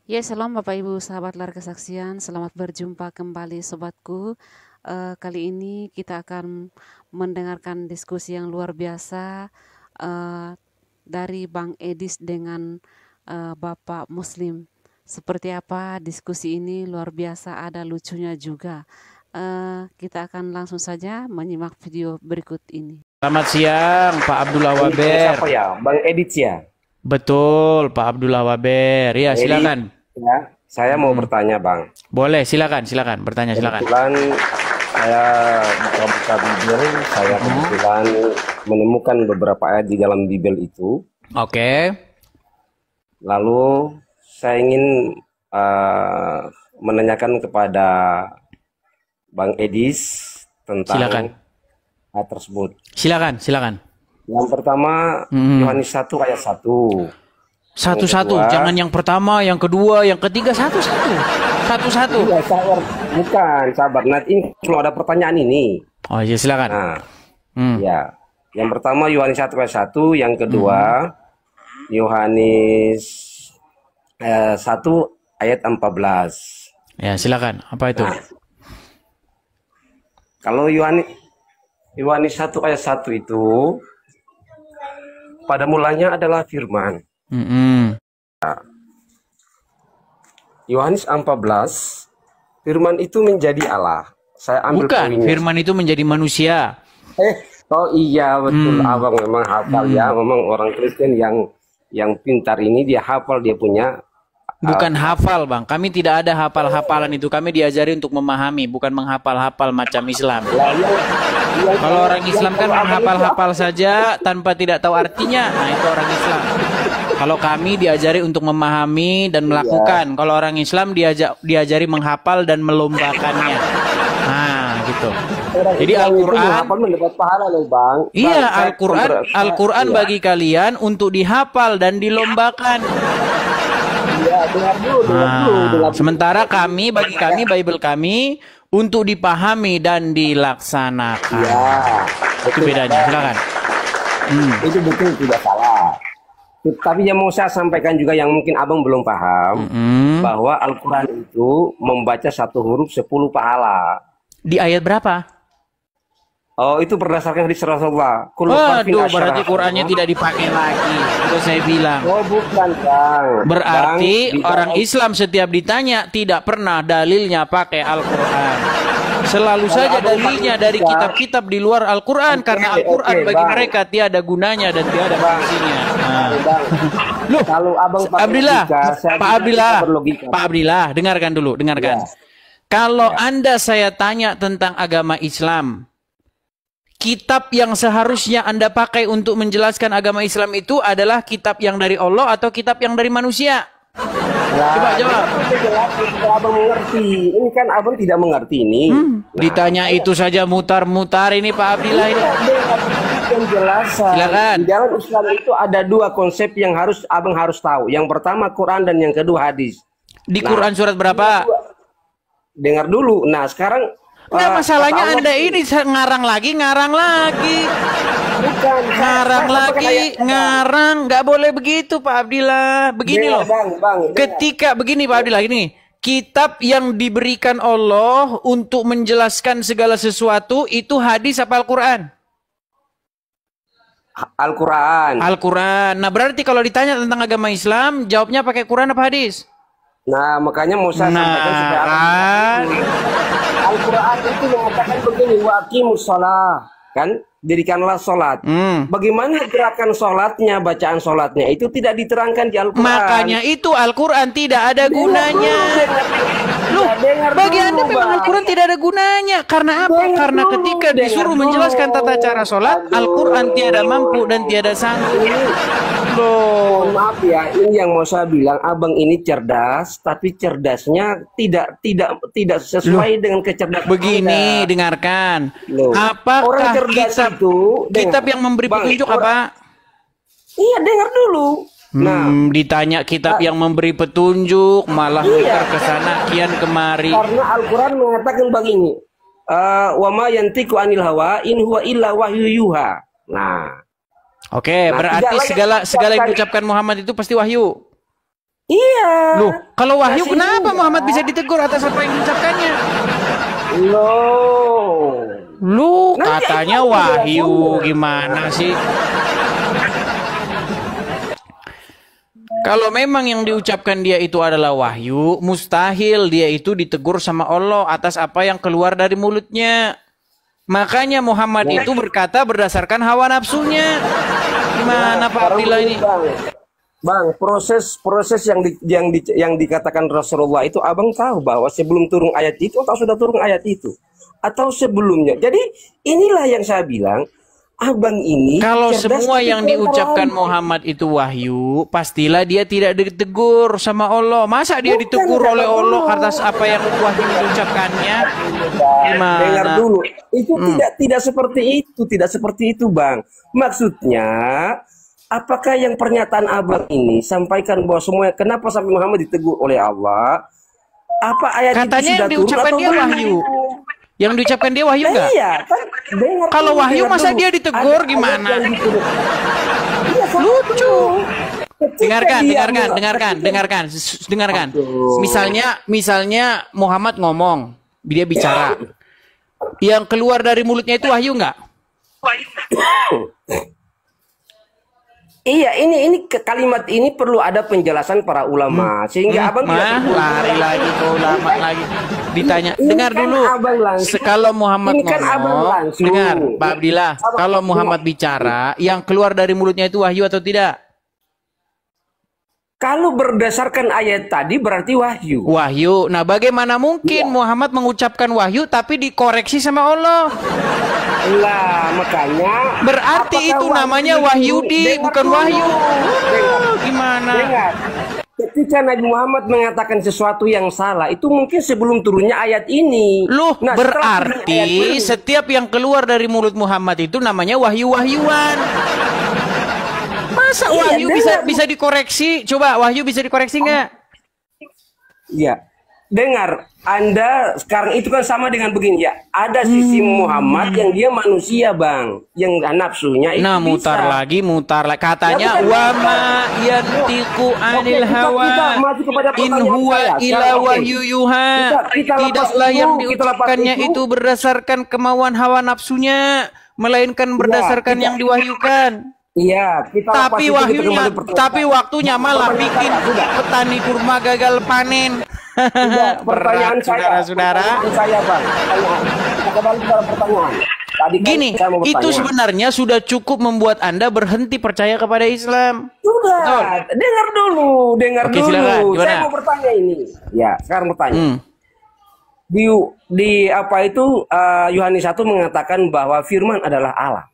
Ya, salam Bapak Ibu sahabat lar kesaksian. Selamat berjumpa kembali sobatku. Kali ini kita akan mendengarkan diskusi yang luar biasa eh, dari Bang Edis dengan Bapak Muslim. Seperti apa diskusi ini luar biasa, ada lucunya juga. Kita akan langsung saja menyimak video berikut ini. Selamat siang Pak Abdullah Waber. Siapa ya? Bang Edit ya? Betul Pak Abdullah Waber. Ya, Edit, silakan. ya. Saya mau bertanya, Bang. Boleh, silakan, bertanya silakan. Kebetulan saya buka Bible, saya kebetulan menemukan beberapa ayat di dalam Bible itu. Oke. Lalu saya ingin menanyakan kepada Bang Edis tentang Silakan. ayat tersebut. Silakan. Yang pertama, Yohanes 1 ayat 1. Satu-satu, kedua, jangan yang pertama, yang kedua, yang ketiga, satu-satu. Satu-satu. Iya, bukan, sabar. Nah, ini kalau ada pertanyaan ini. Oh iya, silakan. Nah, ya. Yang pertama Yohanes 1 ayat 1, yang kedua Yohanes 1 ayat 14. Ya, silakan. Apa itu? Nah, kalau Yohanes 1 ayat 1 itu pada mulanya adalah firman. Yohanes 14, firman itu menjadi Allah. Saya ambil Bukan, poinnya. firman itu menjadi manusia. Oh iya betul, Abang memang hafal ya. Memang orang Kristen yang pintar ini dia hafal, dia punya. Bukan hafal, Bang. Kami tidak ada hafal-hafalan itu. Kami diajari untuk memahami, bukan menghafal-hafal macam Islam. Kalau orang Islam kan menghafal-hafal saja tanpa tidak tahu artinya. Nah, itu orang Islam. Kalau kami diajari untuk memahami dan melakukan. Kalau orang Islam diajari menghafal dan melombakannya. Nah, gitu. Jadi Al-Quran mendapat pahala loh, Bang. Iya, Al-Quran bagi kalian untuk dihafal dan dilombakan. Ya, dengar dulu. Sementara bagi kami Bible kami untuk dipahami dan dilaksanakan. Ya, Itu bedanya. Silakan. Itu betul, tidak salah. Tapi yang mau saya sampaikan juga yang mungkin Abang belum paham, bahwa Al-Quran itu membaca satu huruf 10 pahala. Di ayat berapa? Oh, itu berdasarkan hadis Rasulullah. Waduh, berarti Qurannya tidak dipakai lagi. Itu saya bilang. Oh, bukan, Bang. Berarti Bang, orang Islam setiap ditanya tidak pernah dalilnya pakai Al-Quran. Selalu saja dalilnya dari kitab-kitab di luar Al-Quran. Karena Al-Quran bagi mereka tiada gunanya dan tiada fungsinya. Loh, kalau Abang Pak Abdillah, dengarkan dulu. Ya. Kalau Anda saya tanya tentang agama Islam, kitab yang seharusnya Anda pakai untuk menjelaskan agama Islam itu adalah kitab yang dari Allah atau kitab yang dari manusia? Coba jawab. Abang mengerti. Ini kan Abang tidak mengerti ini. Ditanya itu saja mutar-mutar ini Pak Abdillah ini. Penjelasan. Silakan. Di dalam Islam itu ada dua konsep yang Abang harus tahu. Yang pertama Quran dan yang kedua hadis. Di Quran surat berapa? Dengar dulu. Nah, sekarang Nggak, masalahnya Anda ini ngarang lagi. bukan Ngarang. Nggak boleh begitu Pak Abdillah. Begini loh. Ketika begini Pak Abdillah ini, kitab yang diberikan Allah untuk menjelaskan segala sesuatu itu hadis apa Al-Quran? Al-Quran. Nah, berarti kalau ditanya tentang agama Islam, jawabnya pakai Quran apa hadis? Nah, makanya mau saya sampaikan sekarang. Al-Quran itu mengatakan begini, wa aqimus shalah, kan? Dirikanlah sholat. Bagaimana gerakan sholatnya, bacaan sholatnya itu tidak diterangkan di Al-Quran. Makanya itu Al-Quran tidak ada gunanya. Loh, bagi Anda memang Al-Quran tidak ada gunanya. Karena apa? Karena ketika disuruh menjelaskan tata cara sholat, Al-Quran tiada mampu dan tiada sanggup. Loh, maaf ya, ini yang mau saya bilang, Abang ini cerdas, tapi cerdasnya tidak sesuai dengan kecerdasan begini, Anda. dengarkan. Loh, apakah orang cerdas itu kitab yang memberi petunjuk apa? Iya, dengar dulu. Nah, ditanya kitab yang memberi petunjuk, malah muter ke sana kian kemari. Karena Al-Quran mengatakan begini, wa ma yantiqu anil hawa in huwa illa wahyu yuha. Nah, Oke, berarti segala yang diucapkan Muhammad itu pasti wahyu. Iya. Loh, kalau wahyu Masih kenapa enggak. Muhammad bisa ditegur atas apa yang diucapkannya? Loh. Lu Nanti katanya itu wahyu, penjelasannya. gimana sih? Kalau memang yang diucapkan dia itu adalah wahyu, mustahil dia itu ditegur sama Allah atas apa yang keluar dari mulutnya. Makanya Muhammad itu berkata berdasarkan hawa nafsunya. Gimana Pak Sekarang Abdillah ini? Bang, proses yang dikatakan Rasulullah itu abang tahu bahwa sebelum turun ayat itu atau sudah turun ayat itu atau sebelumnya. Jadi inilah yang saya bilang, abang ini Kalau cerdas semua tapi yang pintar. diucapkan Muhammad itu wahyu, pastilah dia tidak ditegur sama Allah. Masa dia Bukan, ditegur kata oleh Allah Allah. atas apa yang wahyu diucapkannya? Dengar Gimana? dulu, itu tidak seperti itu, Bang. Maksudnya, apakah yang pernyataan abang ini sampaikan bahwa semua kenapa sampai Muhammad ditegur oleh Allah? Apa ayat Katanya itu sudah yang turun diucapkan atau dia belum? wahyu. Yang diucapkan dia wahyu enggak? Iya, kan dengar Kalau dulu, wahyu dengar masa dulu. dia ditegur Ada gimana? ayat yang ditulis. Iya, sama Lucu. dulu. Ketika Dengarkan, dia dengarkan, mulai- dengarkan, ketika- dengarkan, dengarkan. Aduh. Misalnya Muhammad ngomong, dia bicara. Yang keluar dari mulutnya itu wahyu enggak? Iya, ini kalimat ini perlu ada penjelasan para ulama sehingga abang tidak perlu- Lari lagi ke ulama lagi. Ditanya, Ini dengar kan dulu. abang langsung. Kalau Muhammad Ini kan abang ngomong, langsung. dengar, Pak Abdillah. Abang- Kalau Muhammad bicara, yang keluar dari mulutnya itu wahyu atau tidak? Kalau berdasarkan ayat tadi berarti wahyu. Wahyu. Nah, bagaimana mungkin Muhammad mengucapkan wahyu tapi dikoreksi sama Allah? Lah, makanya Berarti apakah itu namanya Wahyudi, Dengar bukan dulu. wahyu. Dengar. Gimana? Dengar. Ketika Nabi Muhammad mengatakan sesuatu yang salah, itu mungkin sebelum turunnya ayat ini. Loh, Nah, setelah turunnya ayat berarti ini, setiap yang keluar dari mulut Muhammad itu namanya wahyu-wahyuan. Masa Iya, wahyu dengar. bisa dikoreksi? Coba wahyu bisa dikoreksi nggak? ya, dengar. Anda sekarang itu kan sama dengan begini ya. Ada sisi Muhammad yang dia manusia, Bang, yang nafsunya itu Nah, bisa. mutar lagi. Katanya Ya, bukan wama yantiqu anil Oke, hawa kita maju kepada in pertanyaan huwa saya. ila Sekarang, oke. wahyu yuha. Kita lepas Tidaklah itu, yang kita lepas diucapkannya itu. itu berdasarkan kemauan hawa nafsunya, melainkan berdasarkan kita- yang diwahyukan. Iya, kita lepas Tapi itu, kita wahyunya, kembali pertanyaan. tapi waktunya malah Pertanyaan bikin saya, sudah. petani kurma gagal panen. Sudah, pertanyaan Berat, saya, saudara-saudara. pertanyaan saya, Bang. Pertanyaan. Kita kembali kepada pertanyaan. Tadi kan Gini, saya mau itu bertanya. sebenarnya sudah cukup membuat Anda berhenti percaya kepada Islam. Sudah, Betul. dengar dulu, Oke, silakan. dulu. Gimana? Saya mau bertanya ini. Ya, sekarang bertanya. Hmm. Di apa itu Yohanes 1 mengatakan bahwa firman adalah Allah.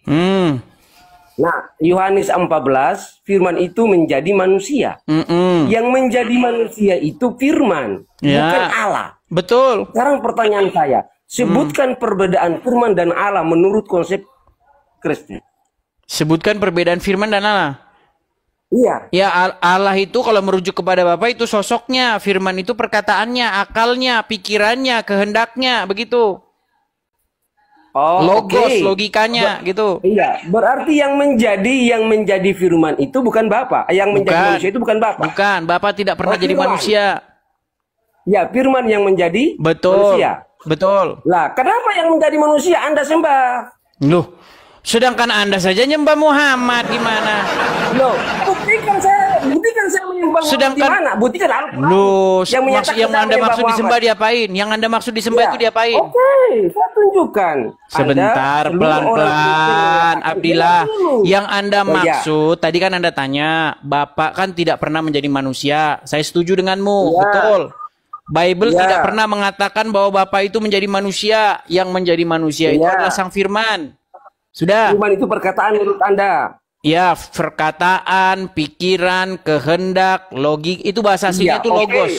Hmm. Nah, Yohanes 14 firman itu menjadi manusia. Mm-mm. Yang menjadi manusia itu firman, Ya. bukan Allah. Betul. Sekarang pertanyaan saya, sebutkan perbedaan firman dan Allah menurut konsep Kristen. Sebutkan perbedaan firman dan Allah. Iya. Ya, Allah itu kalau merujuk kepada Bapa itu sosoknya, firman itu perkataannya, akalnya, pikirannya, kehendaknya, begitu. Oh, Logos, oke. logikanya, gitu. Iya, berarti yang menjadi firman itu bukan Bapa. Yang menjadi Bukan. manusia itu bukan Bapa. Bukan, Bapa tidak pernah Oh, jadi firman. manusia. Ya, firman yang menjadi Betul. manusia. Betul. Lah, kenapa yang menjadi manusia Anda sembah? Loh, sedangkan Anda saja nyembah Muhammad gimana? Loh, buktikan saya menyembah Muhammad Sedangkan- di mana? Buktikan Al-Quran. Loh, yang menyatakan yang saya Anda menyembah maksud disembah Muhammad. diapain? Yang Anda maksud disembah Ya. itu diapain? Oke, saya tunjukkan. Sebentar, Anda, seluruh orang pelan-pelan, Kristen, Abdillah. dengar dulu. Yang Anda Oh, ya. maksud, tadi kan Anda tanya, Bapak kan tidak pernah menjadi manusia. Saya setuju denganmu, Ya. betul. Bible Ya. tidak pernah mengatakan bahwa Bapak itu menjadi manusia. Yang menjadi manusia itu Ya. adalah Sang Firman. Sudah. Firman itu perkataan menurut Anda. Ya, perkataan, pikiran, kehendak, logik, itu bahasa aslinya Iya, itu oke. logos.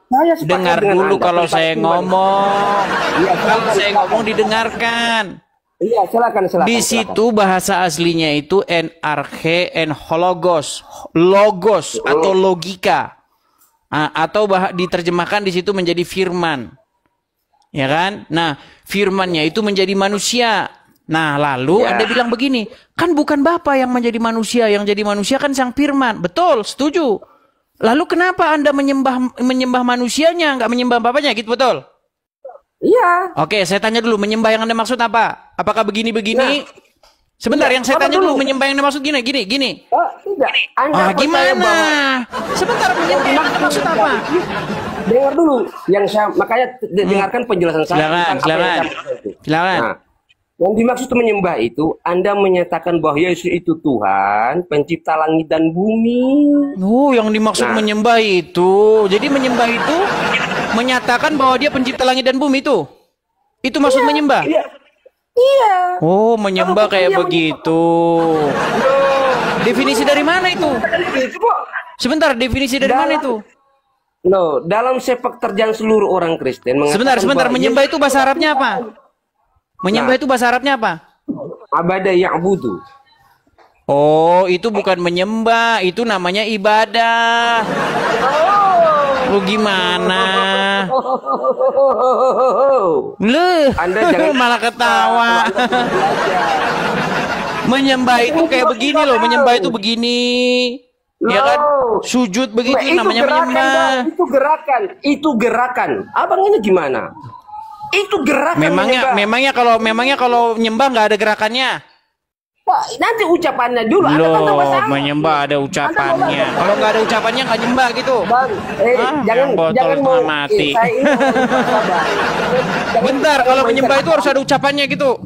Saya sepakat Dengar dengan dulu Anda kalau tentang saya firman. ngomong. Iya, Kalau silakan, saya silakan. ngomong didengarkan. Iya, silakan. Di situ bahasa aslinya itu enarche en hologos, logos atau logika. Atau diterjemahkan di situ menjadi firman. Ya kan? Nah, firmannya itu menjadi manusia. Nah, lalu Ya. Anda bilang begini, kan bukan Bapa yang menjadi manusia, yang jadi manusia kan Sang Firman. Betul, setuju. Lalu kenapa Anda menyembah manusianya, nggak menyembah bapaknya, gitu betul? Iya. Oke, saya tanya dulu, menyembah yang Anda maksud apa? Apakah begini-begini? Nah, sebentar, yang saya tanya dulu, dulu, menyembah yang Anda maksud gini. tidak. Anda Gimana? bahwa Sebentar, menyembah yang Anda maksud apa? dengar dulu, yang saya makanya dengarkan penjelasan saya. Silakan. Nah, yang dimaksud menyembah itu, Anda menyatakan bahwa Yesus itu Tuhan, pencipta langit dan bumi. Oh, yang dimaksud menyembah itu. Jadi menyembah itu menyatakan bahwa dia pencipta langit dan bumi itu. Itu maksud menyembah? Iya. Oh, menyembah kayak begitu. Definisi dari mana itu? Sebentar, definisi dari mana itu? No, dalam sepak terjang seluruh orang Kristen. Sebentar, menyembah itu bahasa Arabnya apa? Menyembah itu bahasa Arabnya apa? Abada ya'budu. Oh, itu bukan menyembah, itu namanya ibadah. Lu gimana? Lu Anda jangan malah ketawa. Menyembah itu kayak begini loh, menyembah itu begini. Ya kan? Sujud begitu namanya menyembah. Itu gerakan. Abang ini gimana? Itu gerakan. Memangnya kalau nyembah nggak ada gerakannya? Pak, nanti ucapannya dulu. Loh, menyembah ada ucapannya. Kalau nggak ada ucapannya nggak nyembah gitu. Bang, jangan mau mati. Bentar, kalau menyembah itu harus ada ucapannya gitu.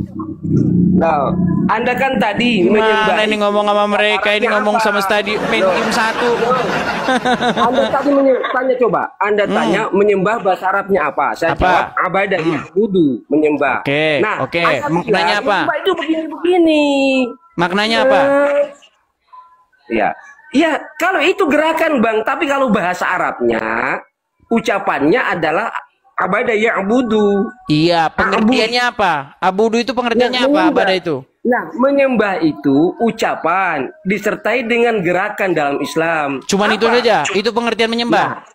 Nah, Anda kan tadi menyembah. Ini ngomong sama mereka, ini ngomong sama stadium Pentium 1. Anda tadi tanya coba. Anda tanya menyembah bahasa Arabnya apa? Saya jawab abadah ya'budu, menyembah. Oke. Maknanya apa? Itu begini-begini. Maknanya apa? Iya, kalau itu gerakan, Bang, tapi kalau bahasa Arabnya ucapannya adalah abadah ya'budu. Iya, pengertiannya apa? Abudu itu pengertiannya apa? Abadah itu. Nah, menyembah itu ucapan disertai dengan gerakan dalam Islam. Cuman itu saja. Itu pengertian menyembah.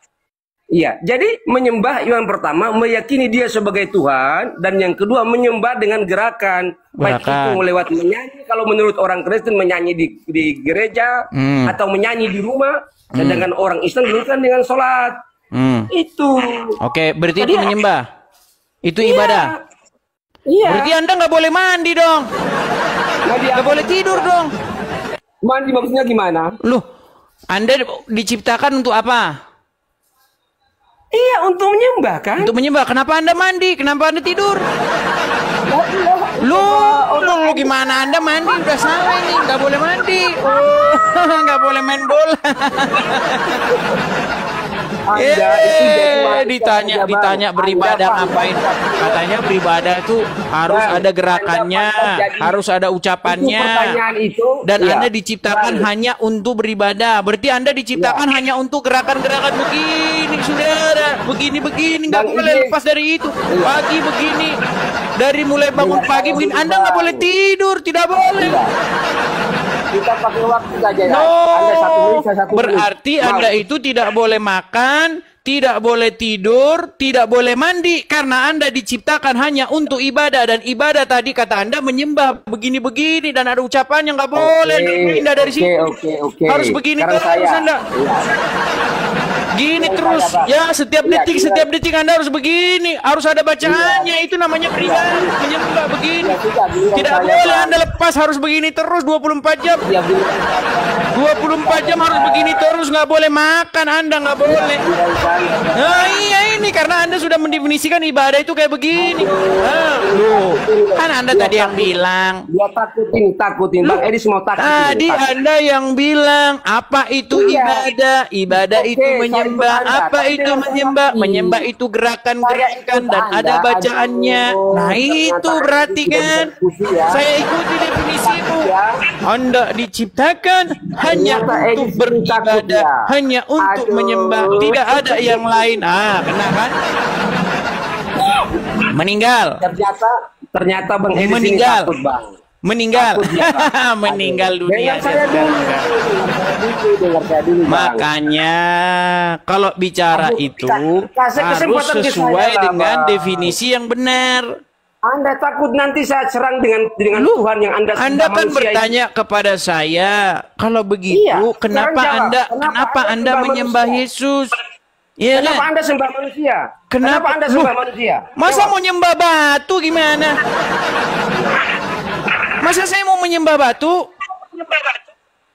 Iya. Jadi menyembah yang pertama meyakini dia sebagai Tuhan, dan yang kedua menyembah dengan gerakan. Baik itu melewat menyanyi, kalau menurut orang Kristen menyanyi di gereja atau menyanyi di rumah, sedangkan orang Islam kan dengan sholat. Itu. Oke, berarti itu menyembah. Itu ibadah. Iya. Berarti Anda nggak boleh mandi dong. Nggak boleh tidur dong. Mandi maksudnya gimana? Loh, Anda diciptakan untuk apa? Iya, untuk menyembah kan? Untuk menyembah. Kenapa Anda mandi? Kenapa Anda tidur? Lu gimana Anda mandi? Udah salah ini, nggak boleh mandi. Nggak boleh main bola. Ditanya beribadah ngapain? Katanya beribadah itu harus ada gerakannya, harus ada ucapannya. Dan Anda diciptakan hanya untuk beribadah. Berarti Anda diciptakan hanya untuk gerakan-gerakan begini, saudara. Begini-begini, nggak boleh lepas dari itu. Pagi begini, dari mulai bangun pagi begini. Anda nggak boleh tidur, tidak boleh. Kita pakai waktu saja ya. Anda 1 menit, saya 1 menit. Berarti Anda itu tidak boleh makan, tidak boleh tidur, tidak boleh mandi, karena Anda diciptakan hanya untuk ibadah. Dan ibadah tadi kata Anda menyembah begini-begini dan ada ucapan yang nggak boleh pindah dari situ. Harus begini terus Anda. Gini terus ya, setiap detik Anda harus begini, harus ada bacaannya. Itu namanya beribadah, menyembah begini. Tidak boleh Anda lepas, harus begini terus 24 jam. 24 jam harus begini terus, nggak boleh makan Anda, nggak boleh. Nah iya, ini karena Anda sudah mendefinisikan ibadah itu kayak begini. Kan Anda tadi yang bilang. Dia takutin Bang Edi, semua takut. Tadi Anda yang bilang apa itu ibadah? Ibadah itu menyembah. Apa itu menyembah? Menyembah itu gerakan-gerakan dan ada bacaannya. Nah itu berarti kan saya ikuti definisimu. Anda diciptakan hanya untuk beribadah, hanya untuk menyembah, tidak ada yang lain. Kena kan? Meninggal. Ternyata Bang Edi meninggal. Takut, Bang. Meninggal. Meninggal dunia. Makanya kalau bicara itu harus sesuai dengan definisi yang benar. Anda takut nanti saya serang dengan Tuhan yang Anda sembah. Anda kan manusia bertanya kepada saya, kalau begitu Iya, kenapa sekarang Anda jawab. kenapa Anda sembah menyembah manusia? Yesus? Iya Kenapa kan? Anda sembah manusia? Kenapa? Anda sembah manusia? Masa Jawab. mau nyembah batu gimana? Masa saya mau menyembah batu?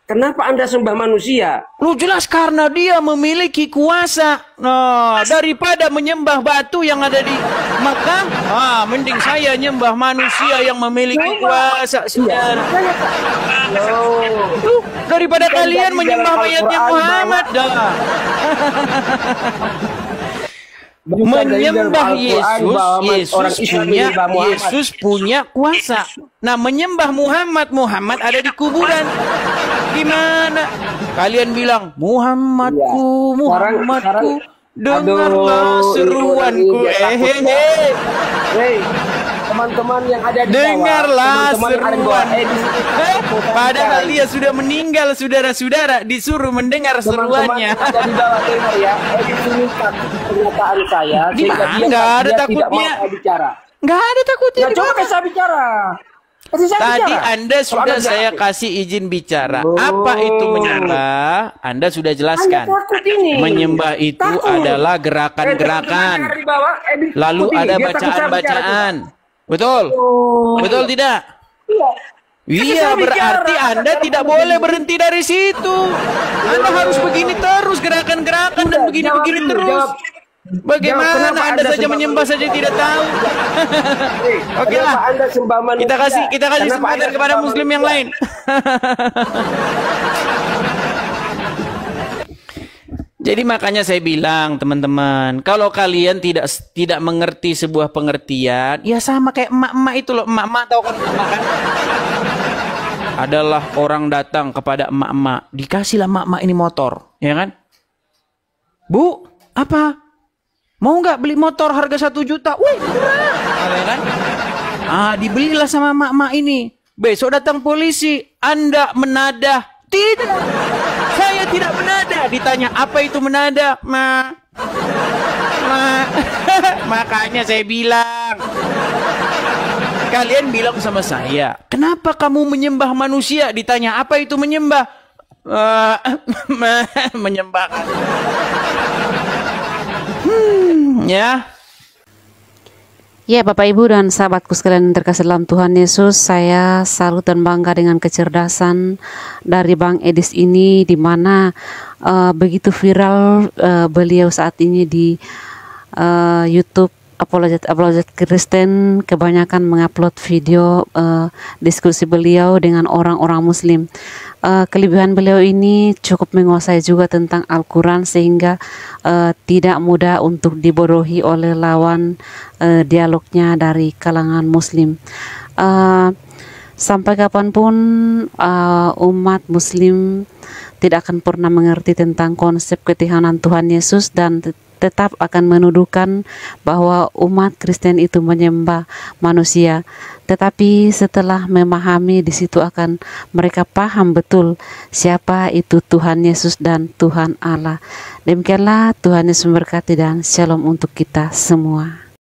Kenapa Anda sembah manusia? Lu jelas karena dia memiliki kuasa. Nah, daripada menyembah batu yang ada di Makkah, mending saya nyembah manusia yang memiliki kuasa, saudara. Tuh, daripada Kan kalian dari menyembah dalam mayatnya Al-Quran Muhammad dah. Bukan dari dalam Menyembah Al-Quran bahwa orang Islam menyembah Muhammad. Yesus punya kuasa. Nah, menyembah Muhammad ada di kuburan. Gimana? Kalian bilang Muhammadku, Iya. Muhammadku, dengarlah Aduh, seruanku. Hei, teman-teman yang ada di bawah, Dengarlah teman-teman yang ada di bawah, seruan. Padahal dia sudah meninggal, saudara-saudara, disuruh mendengar seruannya. Teman-teman ada di bawah, dengar ya. Di sini takut pernyataan saya. Di sehingga mana? dia Nggak ada tidak takutnya. mau saya bicara. Nggak ada takutnya. Ya di coba mana? saya bicara. Kasih saya Tadi bicara. Anda Kalau sudah Anda saya tidak- kasih izin bicara. Oh. Apa itu menyembah? Anda sudah jelaskan. Anda takut ini. Menyembah itu Takut. adalah Teman-teman gerakan-gerakan. yang ada di bawah, Lalu takut ini. ada Dia takut saya bicara, bacaan-bacaan. Betul? coba. Betul tidak? Iya. Iya, saya berarti bicara. Anda tidak boleh berhenti dari situ. Anda harus begini terus, gerakan-gerakan dan Udah, begini-begini jawab dulu, terus. jawab. Bagaimana Kenapa Anda Anda saja sembah menyembah saja manusia? tidak tahu? Oke Kenapa lah. Anda sembah manusia? Kita kasih Kenapa kesempatan Anda kepada sembah muslim manusia? yang lain. Jadi makanya saya bilang teman-teman, kalau kalian tidak mengerti sebuah pengertian, ya sama kayak emak-emak itu loh. Emak-emak tahu kan emak kan? Adalah orang datang kepada emak-emak, dikasihlah emak-emak ini motor, ya kan? Bu, apa? Mau nggak beli motor harga 1 juta? Wih, murah, ya kan? Dibelilah sama emak-emak ini. Besok datang polisi, Anda menadah. Tidak, saya tidak menadah. Ditanya, apa itu menadah? Ma. Makanya saya bilang, kalian bilang sama saya, kenapa kamu menyembah manusia? Ditanya, apa itu menyembah? Menyembah. Ya. Ya, Bapak Ibu dan sahabatku sekalian yang terkasih dalam Tuhan Yesus, saya salut dan bangga dengan kecerdasan dari Bang Edis ini, di mana begitu viral beliau saat ini di YouTube. Apologet Kristen kebanyakan mengupload video diskusi beliau dengan orang-orang Muslim. Kelebihan beliau ini cukup menguasai juga tentang Al-Quran, sehingga tidak mudah untuk dibodohi oleh lawan dialognya dari kalangan Muslim. Sampai kapanpun umat Muslim tidak akan pernah mengerti tentang konsep ketuhanan Tuhan Yesus, dan tetap akan menuduhkan bahwa umat Kristen itu menyembah manusia. Tetapi setelah memahami, di situ akan mereka paham betul siapa itu Tuhan Yesus dan Tuhan Allah. Demikianlah, Tuhan Yesus memberkati dan shalom untuk kita semua.